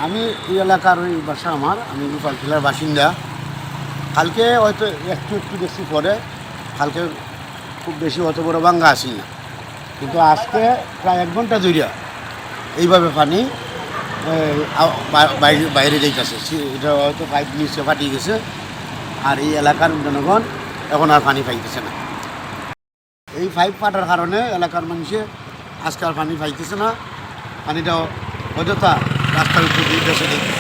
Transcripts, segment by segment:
আমি এই এলাকার ওই বাসা আমার, আমি গোপালখিলার বাসিন্দা। কালকে হয়তো একটু একটু বেশি পরে, কালকে খুব বেশি অত বড় ভাঙ্গা আসি না, কিন্তু আজকে প্রায় 1 ঘন্টা ধরিয়া এইভাবে পানি বাইরে যাইতেছে। এটা হয়তো পাইপ নিচে ফাটিয়ে গেছে, আর এই এলাকার জনগণ এখন আর পানি পাইতেছে না। এই পাইপ ফাটার কারণে এলাকার মানুষে আজকে আর পানি পাইতেছে না, পানিটাও অযথা রাস্তার উপর দিয়ে বেসে দিচ্ছে।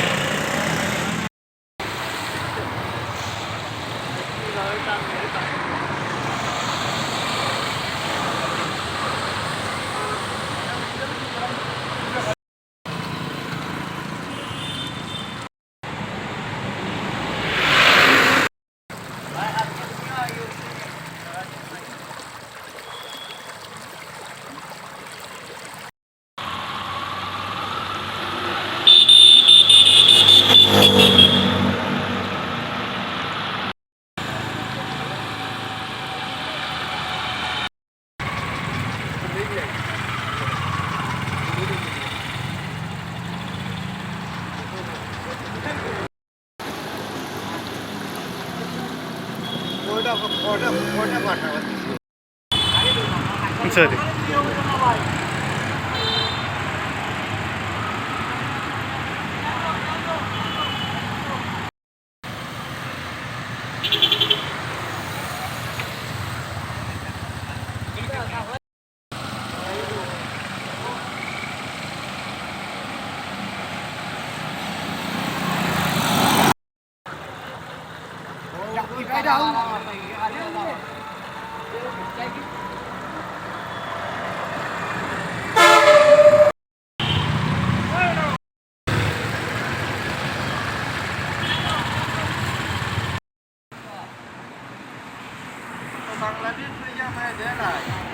சரி. Bangladesh punya mana dia lah.